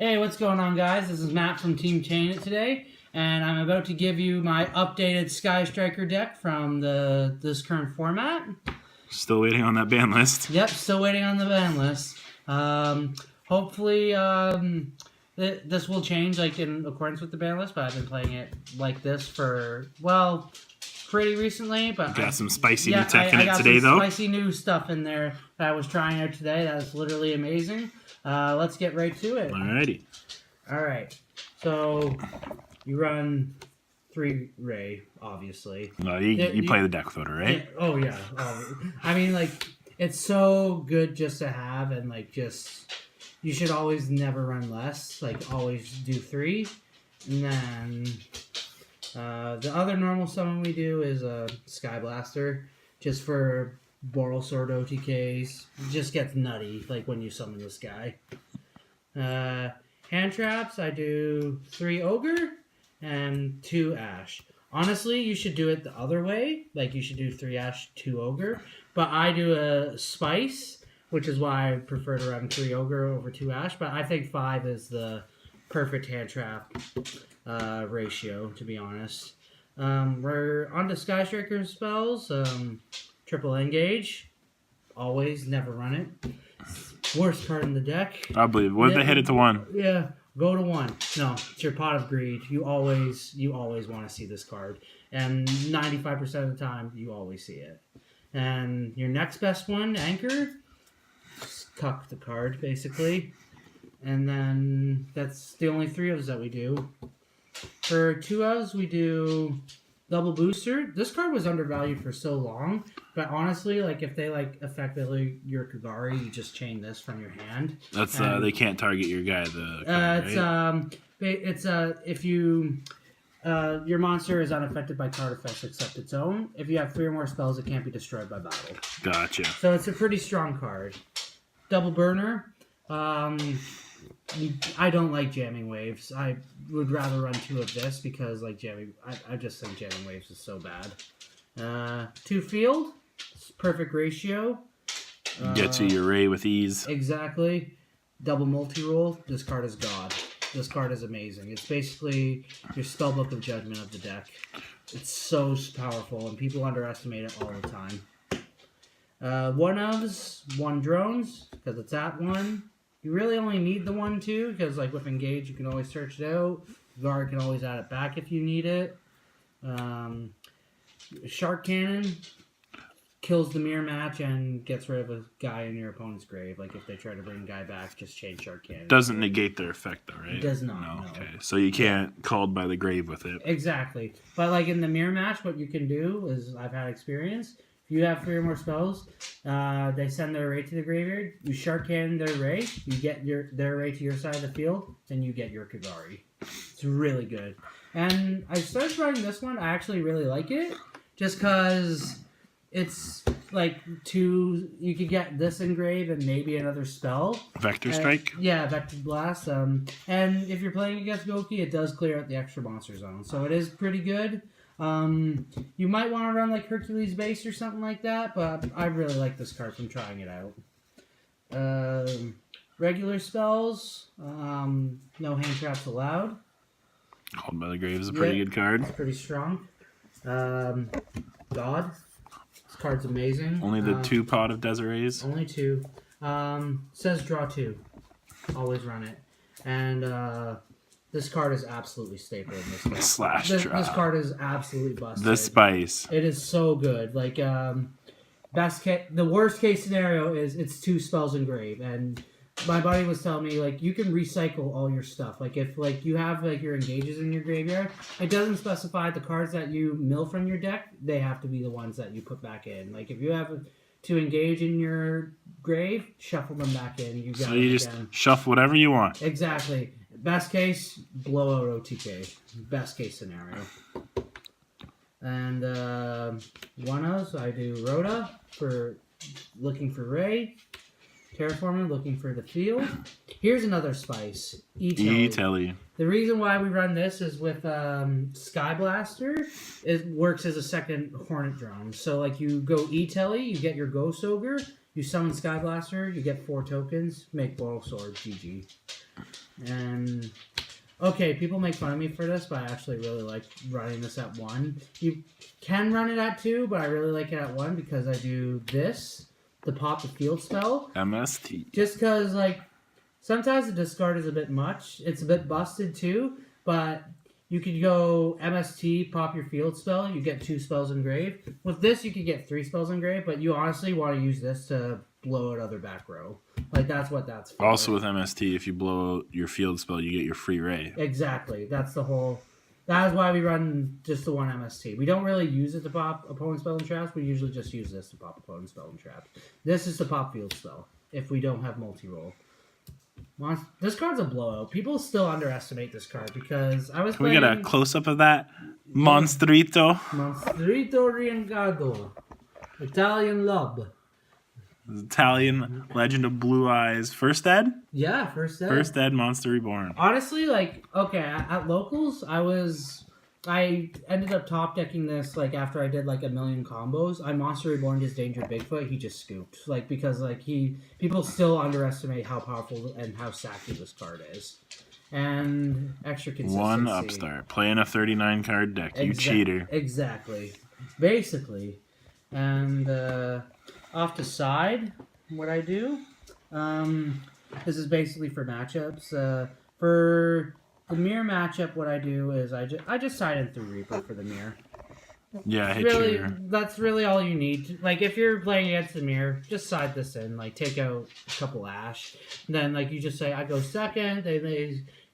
Hey, what's going on, guys? This is Matt from Team Chain It today, and I'm about to give you my updated Sky Striker deck from this current format. Still waiting on that ban list. Yep, still waiting on the ban list. Hopefully, this will change like in accordance with the ban list, but I've been playing it like this for, well, pretty recently. But got some spicy new tech in it today, though. Spicy new stuff in there that I was trying out today. That's literally amazing. Let's get right to it. Alrighty. Alright. So, you run 3 Ray, obviously. No, you play the deck without it, right? Yeah, oh, yeah. I mean, like, it's so good just to have, and, like, just... You should always never run less. Like, always do 3. And then... the other normal summon we do is a Sky Blaster. Just for Boral Sword OTKs. It just gets nutty, like, when you summon this guy. Hand traps, I do 3 Ogre and 2 Ash. Honestly, you should do it the other way. Like, you should do 3 Ash, 2 Ogre. But I do a Spice, which is why I prefer to run 3 Ogre over 2 Ash. But I think 5 is the perfect hand trap ratio, to be honest. We're on to Sky Striker spells. Triple Engage. Always, never run it. Worst card in the deck. Probably. What if they hit it to 1? Yeah, go to 1. No, it's your Pot of Greed. You always want to see this card. And 95% of the time, you always see it. And your next best one, Anchor, cuck the card, basically. And then that's the only 3 of us that we do. For 2 of us, we do Double Booster. This card was undervalued for so long, but honestly, like, if they, like, effectively your Kagari, you just chain this from your hand. That's, they can't target your guy, if you, your monster is unaffected by card effects except its own. If you have 3 or more spells, it can't be destroyed by battle. Gotcha. So it's a pretty strong card. Double Burner. I don't like jamming waves. I would rather run 2 of this because, like, I just think jamming waves is so bad. 2 field, perfect ratio. Gets you your Ray with ease. Exactly. Double multi-roll. This card is god. This card is amazing. It's basically your Spellbook of Judgment of the deck. It's so powerful, and people underestimate it all the time. 1 ofs, 1 drones, because it's at 1. You really only need the 1, too, because, like, with Engage, you can always search it out. Guard can always add it back if you need it. Shark Cannon kills the mirror match and gets rid of a guy in your opponent's grave. Like, if they try to bring a guy back, just change Shark Cannon. Doesn't negate their effect, though, right? It does not, no. Okay, so you can't called by the grave with it. Exactly. But, like, in the mirror match, what you can do is, I've had experience... If you have 3 or more spells, they send their Ray to the graveyard. You Shark Cannon their Ray. You get their Ray to your side of the field, and you get your Kagari. It's really good. And I started trying this one. I actually really like it, just because it's like 2. You could get this engrave and maybe another spell. Vector Strike. Yeah, Vector Blast. And if you're playing against Goki, it does clear out the extra monster zone, so it is pretty good. You might want to run like Hercules Base or something like that, but I really like this card from trying it out. Regular spells, no hand traps allowed. Called by the grave is a pretty good card. It's pretty strong. God. This card's amazing. Only the 2 Pot of Desirees? Only 2. Says draw 2. Always run it. And, this card is absolutely staple in this deck. Slash draw. This card is absolutely busted. The Spice. It is so good. Like, the worst case scenario is it's 2 spells engrave, and my buddy was telling me, like, you can recycle all your stuff. Like, if, like, you have, like, your engages in your graveyard, it doesn't specify the cards that you mill from your deck, they have to be the ones that you put back in. Like, if you have to engage in your grave, shuffle them back in. You so you just shuffle whatever you want. Exactly. Best case, blowout OTK. Best case scenario. And 1-ofs, I do Rhoda for looking for Ray. Terraformer looking for the field. Here's another spice. E-Telly. The reason why we run this is with Sky Blaster, it works as a second Hornet drone. So, like, you go E-Telly, you get your Ghost Ogre, you summon Sky Blaster, you get 4 tokens, make Boral Sword, GG. And okay, people make fun of me for this, but I actually really like running this at 1. You can run it at 2, but I really like it at 1 because I do this to pop the field spell. MST. Just because, like, sometimes the discard is a bit much. It's a bit busted too, but you could go MST, pop your field spell. You get 2 spells engraved. With this, you could get 3 spells engraved, but you honestly want to use this to blow out other back row. Like, that's what that's for. Also with MST, if you blow out your field spell, you get your free ray. Exactly. That's the whole... That is why we run just the 1 MST. We don't really use it to pop opponent spell and traps. We usually just use this to pop opponent spell and traps. This is the pop field spell if we don't have multi-roll. This card's a blowout. People still underestimate this card because I was Can we playing... get a close-up of that? Monstrito. Monstrito Riengardo. Italian Lub. Italian Legend of Blue Eyes. First Ed? Yeah, first ed. First Ed Monster Reborn. Honestly, like, okay, at locals, I ended up top decking this, like, after I did, like, a million combos. I Monster Reborn his Danger Bigfoot, he just scooped. Like, because, like, people still underestimate how powerful and how sacky this card is. And extra consistency. One upstart. Playing a 39-card deck. You cheater. Exactly. Basically. And, off the side, what I do, this is basically for matchups. For the mirror matchup, what I do is I just side in through Reaper for the mirror. Yeah, I hit Really, you. that's really all you need. Like, if you're playing against the mirror, just side this in. Like, take out a couple Ash. And then, like, you just say, I go second.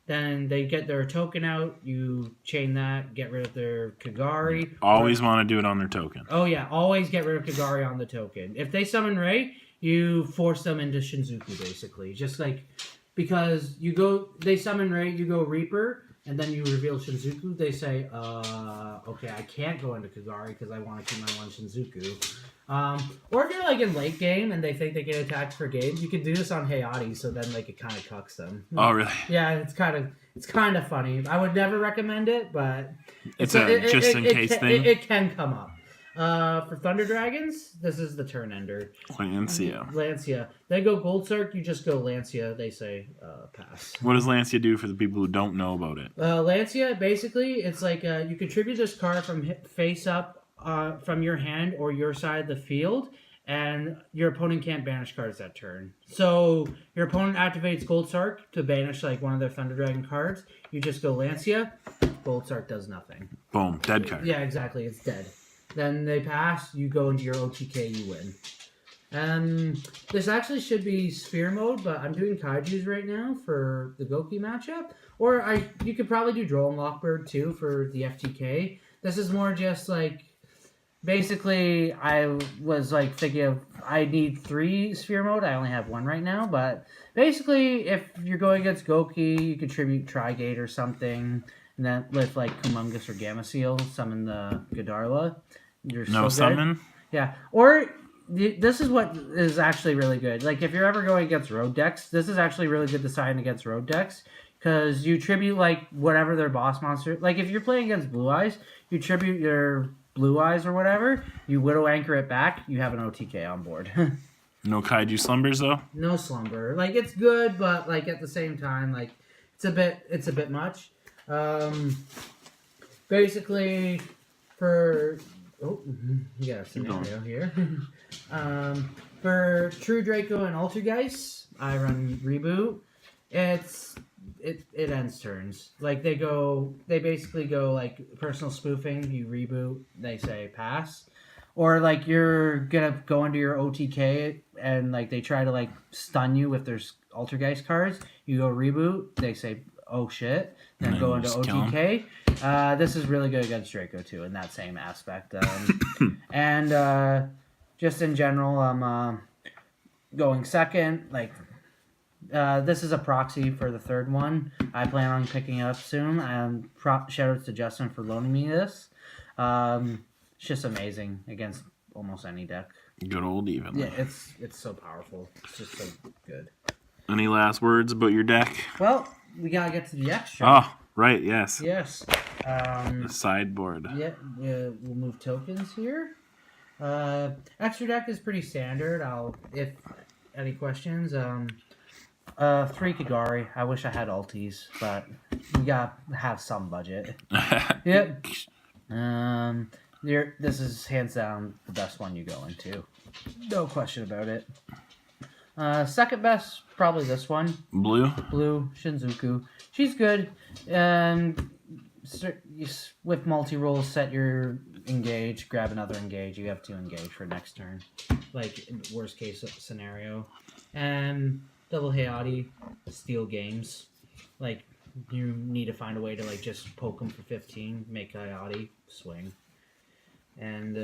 Then they get their token out. You chain that, get rid of their Kagari. Always want to do it on their token. Oh, yeah. Always get rid of Kagari on the token. If they summon Ray, you force them into Shinzuku, basically. Just like, because they summon Ray, you go Reaper, and then you reveal Shinzuku. They say, okay, I can't go into Kagari because I want to keep my one Shinzuku. Or if you're like in late game and they think they get attacked for games, you can do this on Hayate, so then like it kind of cucks them. Oh, really? Yeah, it's kind of funny. I would never recommend it, but It's a just-in-case thing? It can come up. For Thunder Dragons, this is the turn ender. Lancia. They go Gold Sark, you just go Lancia. They say pass. What does Lancia do for the people who don't know about it? Lancia, basically, it's like you contribute this card from face up from your hand or your side of the field, and your opponent can't banish cards that turn. So your opponent activates Gold Sark to banish like one of their Thunder Dragon cards. You just go Lancia. Gold Sark does nothing. Boom, dead card. Yeah, exactly. It's dead. Then they pass. You go into your OTK. You win. This actually should be Sphere mode, but I'm doing Kaijus right now for the Goki matchup. Or you could probably do Droll Lockbird too for the FTK. This is more just like, basically, I was like thinking of, I need 3 Sphere mode. I only have 1 right now, but basically, if you're going against Goki, you contribute Trigate or something, and then with like Kumungus or Gamma Seal, summon the Godarla. You're no so good. summon? Yeah. Or this is what is actually really good. Like, if you're ever going against road decks, this is actually really good deciding against road decks, because you tribute like whatever their boss monster. Like, if you're playing against Blue Eyes, you tribute your Blue Eyes or whatever, you Widow Anchor it back, you have an OTK on board. No Kaiju Slumbers, though? No Slumber. Like, it's good, but like at the same time, like it's a bit much. Basically, for you got a scenario here. For True Draco and Altergeist, I run Reboot. It ends turns. Like, they basically go like personal spoofing. You reboot, they say pass, or like you're gonna go into your OTK and like they try to like stun you if there's Altergeist cards. You go reboot, they say oh shit, then go into OTK. This is really good against Draco too in that same aspect. And just in general, I'm going second. Like, this is a proxy for the third one. I plan on picking it up soon. Shout outs to Justin for loaning me this. It's just amazing against almost any deck. Good old even. Yeah, it's so powerful. It's just so good. Any last words about your deck? Well, we gotta get to the extra. Oh, right, yes. Yes. The sideboard. Yeah, we'll move tokens here. Extra deck is pretty standard. If any questions, 3 Kagari. I wish I had ultis, but you gotta have some budget. Yep. This is hands down the best one you go into. No question about it. Second best, probably this one. Blue. Blue Shinzuku. She's good. And with multi-roll, set your engage, grab another engage. You have 2 engage for next turn. Like, in worst case scenario. And double Hayate, steal games. Like, you need to find a way to, like, just poke them for 15, make Hayate, swing. And,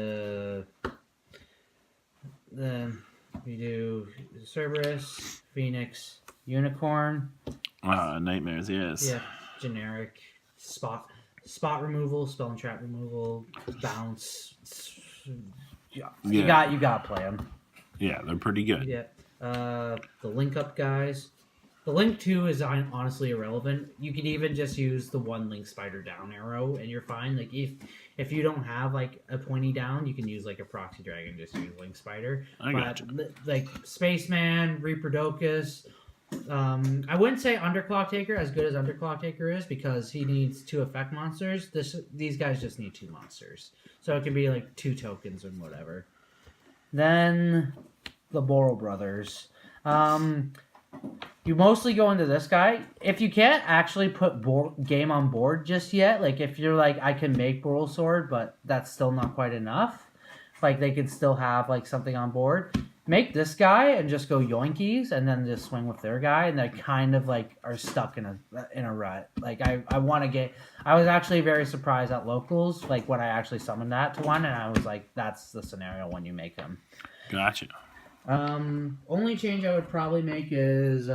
then we do Cerberus, Phoenix, Unicorn. Nightmares, yes. Yeah, generic spot removal, spell and trap removal, bounce. Yeah. You got to play them. Yeah, they're pretty good. Yeah. The link up guys. The link 2 is honestly irrelevant. You could even just use the 1 link spider down arrow and you're fine. Like if you don't have like a pointy down, you can use like a proxy dragon, just use link spider. I gotcha. Like Spaceman, Reaper Docus. I wouldn't say Underclock Taker as good as Underclock Taker is because he needs 2 effect monsters. These guys just need 2 monsters. So it can be like 2 tokens and whatever. Then the Boro Brothers. You mostly go into this guy. If you can't actually put game on board just yet, like if you're like, I can make Boral Sword, but that's still not quite enough. Like they could still have like something on board. Make this guy and just go yoinkies and then just swing with their guy and they kind of like are stuck in a rut. Like I want to get. I was actually very surprised at locals, like when I actually summoned that to one, and I was like, that's the scenario when you make him. Gotcha. Only change I would probably make is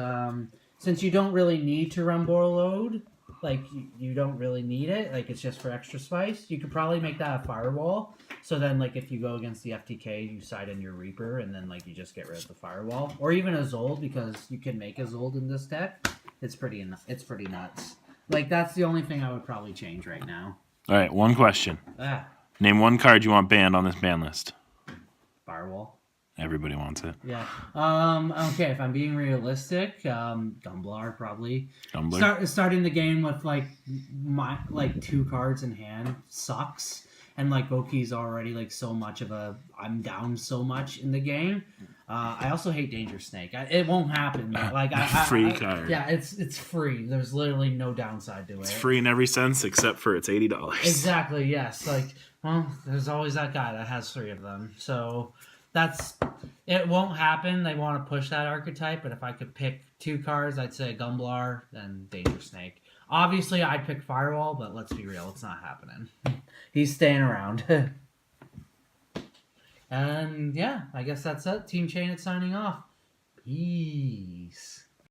since you don't really need to run Borreload, like you don't really need it, like it's just for extra spice, you could probably make that a firewall. So then like if you go against the FTK, you side in your Reaper and then like you just get rid of the firewall. Or even a Zold, because you can make a Zold in this deck. It's pretty nuts. Like that's the only thing I would probably change right now. Alright, one question. Name 1 card you want banned on this ban list. Firewall. Everybody wants it. Yeah. Okay, if I'm being realistic, Gumblar probably. Gumblar? Starting the game with like 2 cards in hand sucks. And like Goki's already like so much of a I'm down so much in the game. I also hate Danger Snake. It won't happen. Like free card. Yeah, it's free. There's literally no downside to it. It's free in every sense except for it's $80. Exactly. Yes. Like, well, there's always that guy that has 3 of them. So. It won't happen. They want to push that archetype, but if I could pick 2 cards, I'd say Gumblar, then Danger Snake. Obviously, I'd pick Firewall, but let's be real, it's not happening. He's staying around. And yeah, I guess that's it. Team Chain, it's signing off. Peace.